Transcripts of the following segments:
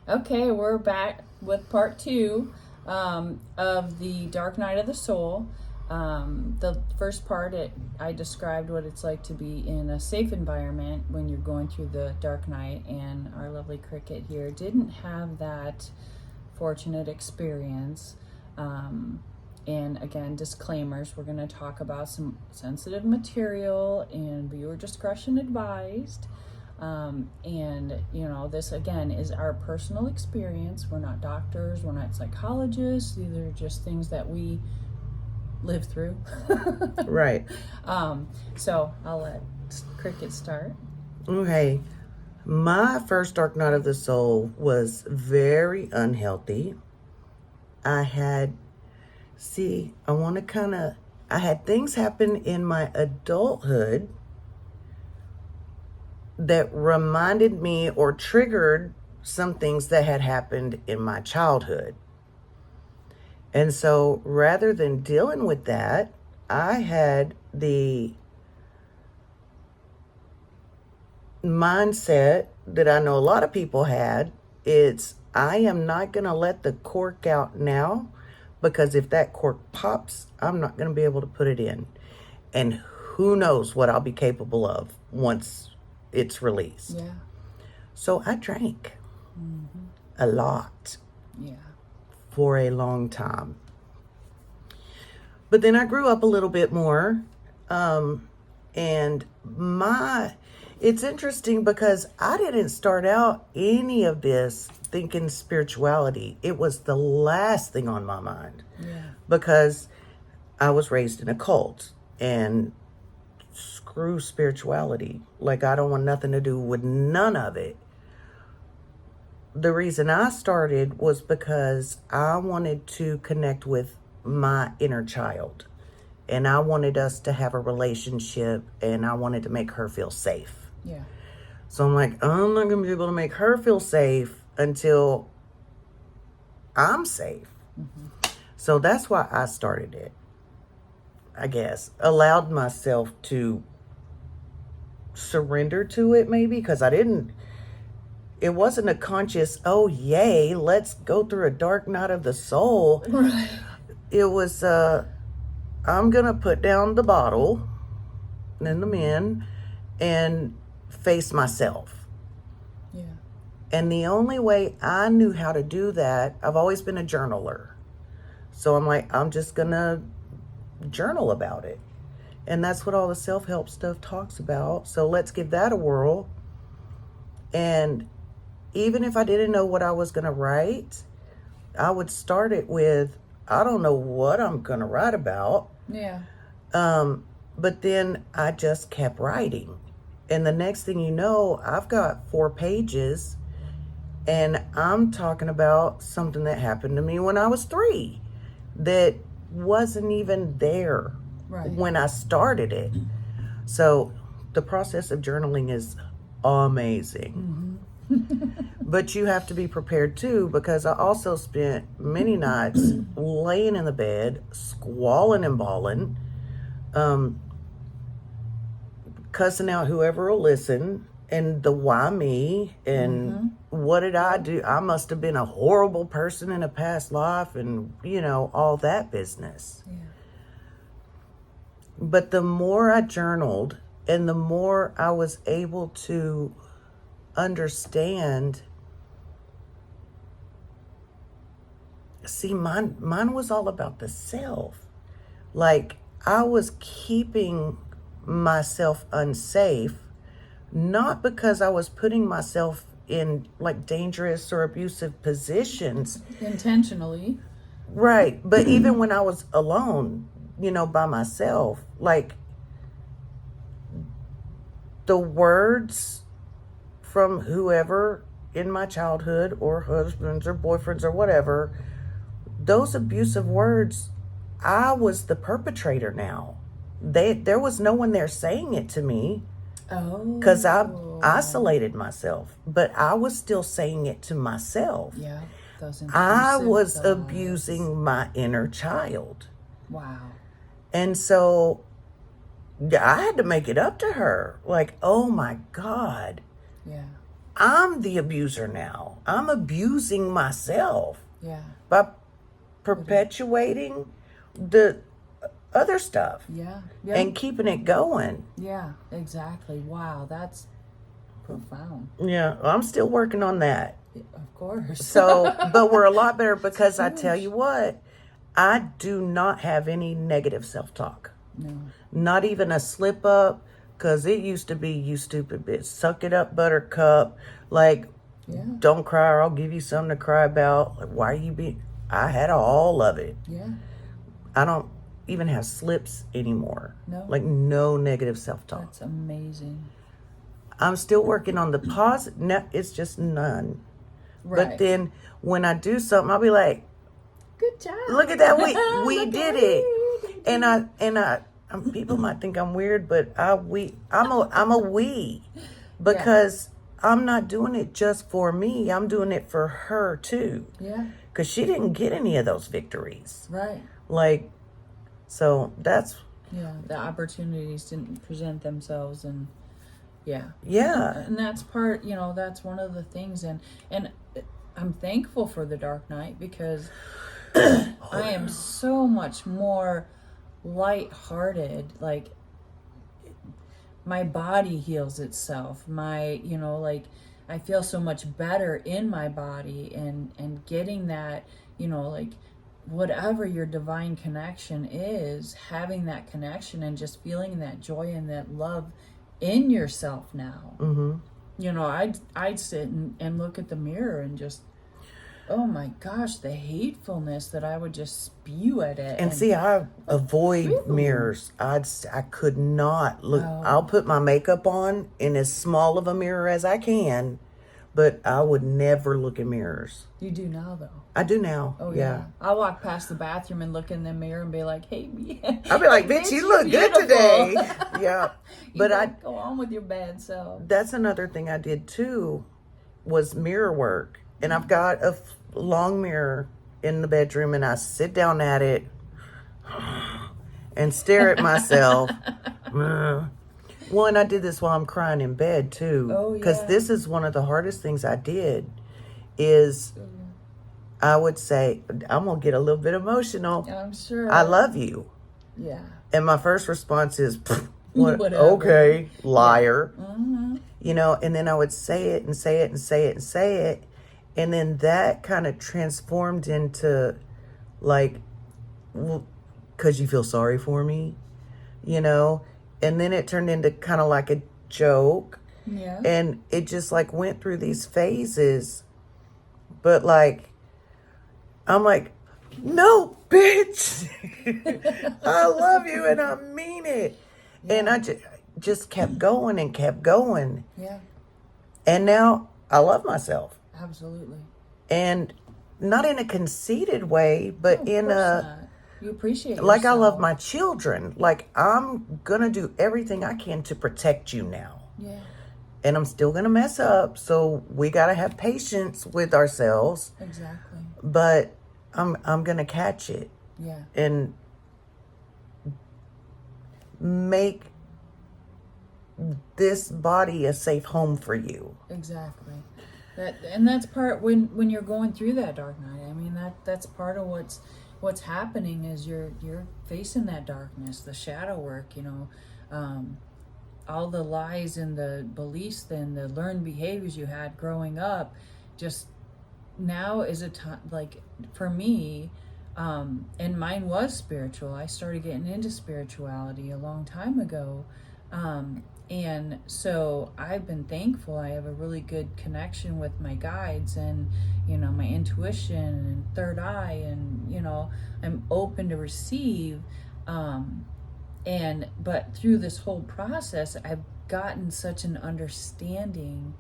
Okay, we're back with part two of the Dark Night of the Soul. The first part, I described what it's like to be in a safe environment when you're going through the dark night, and our lovely Cricket here didn't have that fortunate experience. And again, disclaimers, we're going to talk about some sensitive material and viewer discretion advised. This again is our personal experience. We're not doctors, we're not psychologists. These are just things that we live through. Right. So I'll let Cricket start. Okay. My first Dark Night of the Soul was very unhealthy. I had things happen in my adulthood that reminded me or triggered some things that had happened in my childhood. And so rather than dealing with that, I had the mindset that I know a lot of people had. I am not going to let the cork out now, because if that cork pops, I'm not going to be able to put it in. And who knows what I'll be capable of once it's released. Yeah. So I drank a lot. Yeah. For a long time. But then I grew up a little bit more. It's interesting because I didn't start out any of this thinking spirituality. It was the last thing on my mind. Yeah. Because I was raised in a cult, and screw spirituality. Like, I don't want nothing to do with none of it. The reason I started was because I wanted to connect with my inner child, and I wanted us to have a relationship, and I wanted to make her feel safe. Yeah. So I'm like, I'm not going to be able to make her feel safe until I'm safe. Mm-hmm. So that's why I started it, I guess. Allowed myself to surrender to it, maybe, because it wasn't a conscious, oh yay, let's go through a dark night of the soul. Right. It was, I'm gonna put down the bottle and the men and face myself. Yeah. And the only way I knew how to do that, I've always been a journaler. So I'm like, I'm just gonna journal about it. And that's what all the self-help stuff talks about. So let's give that a whirl. And even if I didn't know what I was going to write, I would start it with, I don't know what I'm going to write about. Yeah. But then I just kept writing. And the next thing you know, I've got 4 pages, and I'm talking about something that happened to me when I was 3 that wasn't even there. Right. When I started it. So the process of journaling is amazing. Mm-hmm. But you have to be prepared too, because I also spent many nights laying in the bed, squalling and bawling, cussing out whoever will listen, and the why me, and what did I do? I must have been a horrible person in a past life, and all that business. Yeah. But the more I journaled and the more I was able to understand, mine was all about the self. Like, I was keeping myself unsafe, not because I was putting myself in like dangerous or abusive positions. Intentionally. Right. But even when I was alone, by myself, like, the words from whoever in my childhood, or husbands or boyfriends or whatever, those abusive words, I was the perpetrator now. There was no one there saying it to me. Oh. Because I isolated myself, but I was still saying it to myself. Yeah. I was abusing my inner child. Wow. And so I had to make it up to her. Like, oh my God. Yeah. I'm the abuser now. I'm abusing myself Yeah. by perpetuating the other stuff Yeah. Yeah. and keeping it going. Yeah, exactly. Wow, that's profound. Yeah, I'm still working on that. Of course. So, but we're a lot better because I tell huge. you what, I do not have any negative self-talk. No. Not even a slip up, because it used to be, you stupid bitch, suck it up, buttercup. Like, Yeah. don't cry or I'll give you something to cry about. Like, why are you being... I had all of it. Yeah. I don't even have slips anymore. No. Like, no negative self-talk. That's amazing. I'm still working on the positive. No, it's just none. Right. But then when I do something, I'll be like, Good job. look at that, we Look did at it. you. And I people might think I'm weird, but I'm a we, because I'm not doing it just for me. I'm doing it for her too, Yeah. because she didn't get any of those victories. Right. Like, so that's Yeah. The opportunities didn't present themselves, and yeah. yeah, And that's part, that's one of the things, and I'm thankful for the Dark Knight, because I am so much more lighthearted. Like, my body heals itself. I feel so much better in my body, and getting that, like, whatever your divine connection is, having that connection and just feeling that joy and that love in yourself now. I'd sit and look at the mirror and just, oh my gosh, the hatefulness that I would just spew at it. and see, I avoid mirrors. I could not look. I'll put my makeup on in as small of a mirror as I can, but I would never look in mirrors. You do now, though. I do now. Oh yeah. I'll walk past the bathroom and look in the mirror and be like, "Hey, I'll be like, bitch, you look good today." Yeah. But I go on with your bad self. that's another thing I did too, was mirror work. And I've got a long mirror in the bedroom, and I sit down at it and stare at myself. One, I did this while I'm crying in bed too. Oh, Because yeah. this is one of the hardest things I did, is I would say, I'm going to get a little bit emotional. I'm sure. I love you. Yeah. And my first response is, what? Whatever. Okay, liar. Mm-hmm. And then I would say it and say it and say it and say it. And then that kind of transformed into, like, because you feel sorry for me, And then it turned into kind of like a joke. Yeah. And it just, like, went through these phases. But, like, I'm like, no, bitch. I love you and I mean it. Yeah. And I just kept going and kept going. Yeah. And now I love myself. Absolutely. And not in a conceited way, but Of in course a, not. You appreciate like, I love yourself. my children. Like, I'm going to do everything I can to protect you now. Yeah. And I'm still going to mess up. So we got to have patience with ourselves. Exactly. But I'm going to catch it Yeah. and make this body a safe home for you. Exactly. That's part when you're going through that dark night. I mean, that's part of what's happening is you're facing that darkness, the shadow work, all the lies and the beliefs and the learned behaviors you had growing up. Just now is a time, like, for me, and mine was spiritual. I started getting into spirituality a long time ago. And so I've been thankful. I have a really good connection with my guides and, my intuition and third eye, and, I'm open to receive. But through this whole process, I've gotten such an understanding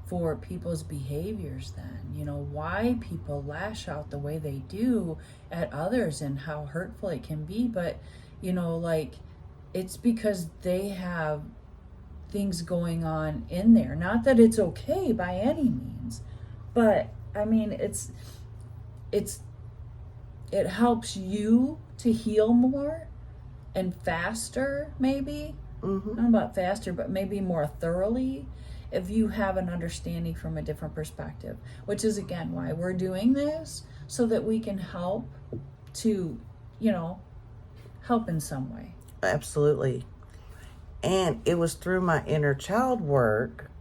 for people's behaviors then, why people lash out the way they do at others and how hurtful it can be. But, like, it's because they have things going on in there. Not that it's okay by any means, but I mean, it helps you to heal more and faster, maybe. Mm-hmm. Not about faster, but maybe more thoroughly. if you have an understanding from a different perspective, which is again why we're doing this, so that we can help to, help in some way. Absolutely. And it was through my inner child work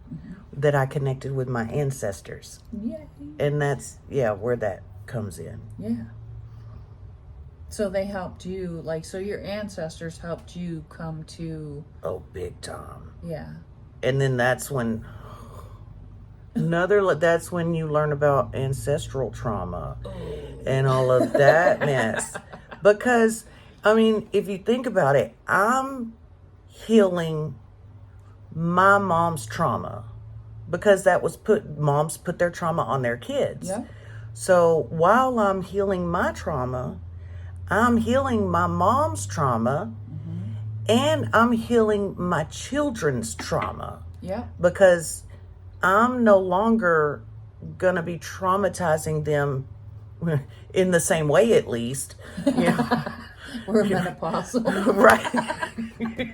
that I connected with my ancestors. Yay. And that's, where that comes in. Yeah. So they helped you, so your ancestors helped you come to... Oh, big time. Yeah. And then that's when that's when you learn about ancestral trauma and all of that mess. Because, if you think about it, I'm healing my mom's trauma, because that was moms put their trauma on their kids. Yeah. So while I'm healing my trauma, I'm healing my mom's trauma, and I'm healing my children's trauma. Yeah. Because I'm no longer going to be traumatizing them in the same way, at least. We're menopausal. Right.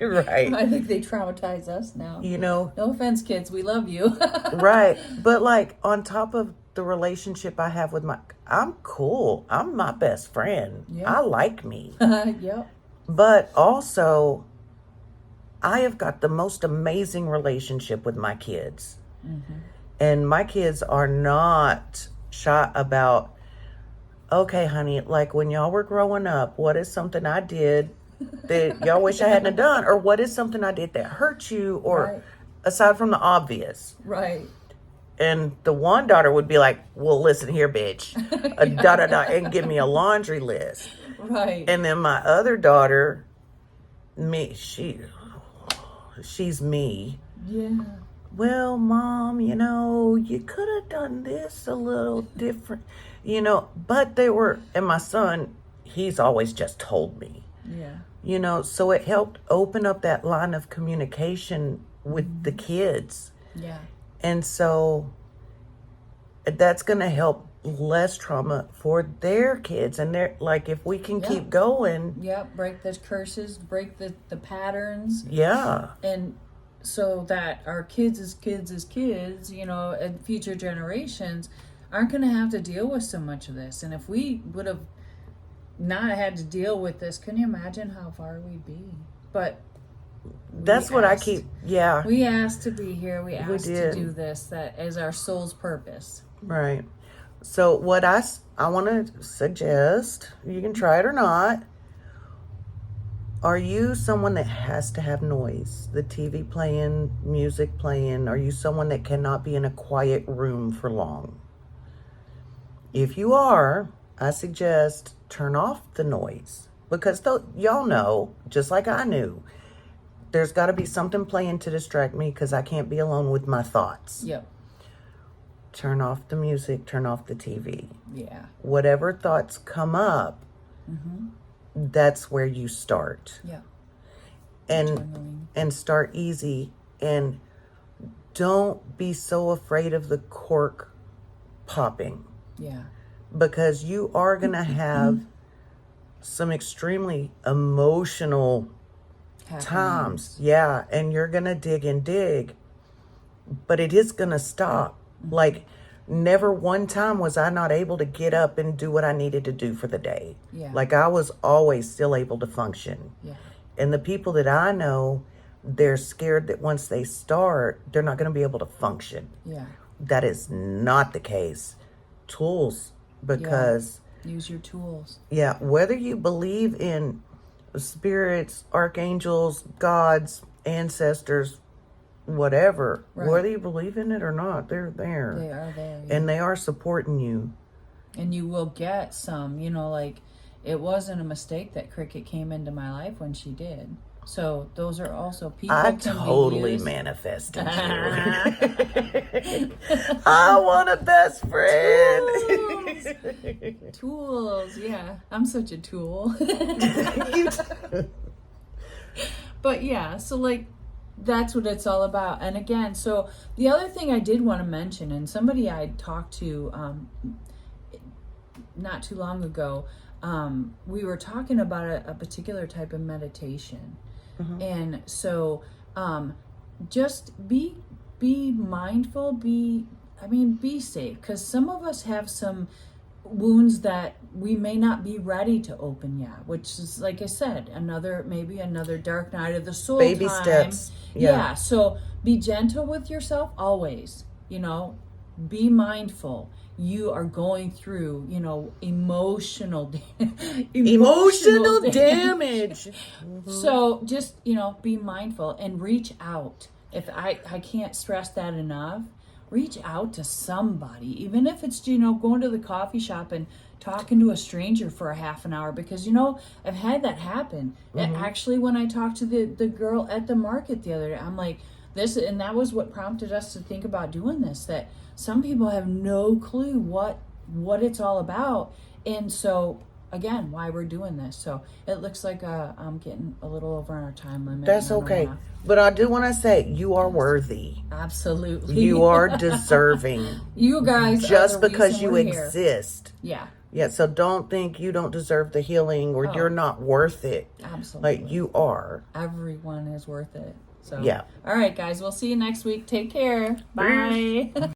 Right. I think they traumatize us now. No offense, kids. We love you. Right. But on top of the relationship I have with I'm cool. I'm my best friend. Yeah. I like me. Yep. But also, I have got the most amazing relationship with my kids. And my kids are not shy about, okay, honey, when y'all were growing up, what is something I did that y'all wish I hadn't done? Or what is something I did that hurt you? Or aside from the obvious. Right. And the one daughter would be like, well, listen here, bitch. And give me a laundry list. Right. And then my other daughter, she's me. Yeah. Well, Mom, you could have done this a little different, but and my son, he's always just told me. Yeah. So it helped open up that line of communication with the kids. Yeah. And so that's going to help less trauma for their kids. And they're if we can keep going. Yeah. Break the curses, break the patterns. Yeah. And so that our kids, and future generations aren't going to have to deal with so much of this. And if we would have not had to deal with this, can you imagine how far we'd be? But that's what I keep, we asked to be here. We asked to did. do this. That is our soul's purpose. Right. So what I want to suggest, you can try it or not. Are you someone that has to have noise? The TV playing, music playing? Are you someone that cannot be in a quiet room for long? If you are, I suggest turn off the noise. Because y'all know, just like I knew, there's got to be something playing to distract me because I can't be alone with my thoughts. Yep. Turn off the music, turn off the TV. Yeah. Whatever thoughts come up, that's where you start. Yeah. And start easy, and don't be so afraid of the cork popping. Yeah. Because you are going to have some extremely emotional times. Yeah. And you're going to dig and dig, but it is going to stop. Never one time was I not able to get up and do what I needed to do for the day. Yeah. I was always still able to function. Yeah. And the people that I know, they're scared that once they start, they're not going to be able to function. Yeah. That is not the case. Tools, because... Use your tools. Yeah, whether you believe in spirits, archangels, gods, ancestors, whatever, whether you believe in it or not, they're there. They are there. Yeah. And they are supporting you. And you will get some, it wasn't a mistake that Cricket came into my life when she did. So those are also people I can totally be used. manifested you. I want a best friend. Tools, yeah. I'm such a tool. But yeah, so that's what it's all about. And again, so the other thing I did want to mention, and somebody I talked to not too long ago, we were talking about a particular type of meditation. And so just be be mindful, be safe, because some of us have some wounds that we may not be ready to open yet, which is, like I said, maybe another dark night of the soul Baby time. steps. Yeah. So be gentle with yourself always, be mindful. You are going through, emotional Damage. So just, be mindful and reach out. If I can't stress that enough, reach out to somebody, even if it's, going to the coffee shop and talking to a stranger for a half an hour, because, I've had that happen. And actually, when I talked to the girl at the market the other day, I'm like, and that was what prompted us to think about doing this, that some people have no clue what it's all about. And so, again, why we're doing this. So it looks like I'm getting a little over our time limit. That's okay. But I do want to say, you are worthy. Absolutely. You are deserving. You guys just are the because reason you we're here. exist. Yeah. Yeah, so don't think you don't deserve the healing or you're not worth it. Absolutely. Like, you are. Everyone is worth it. So yeah. All right, guys. We'll see you next week. Take care. Bye.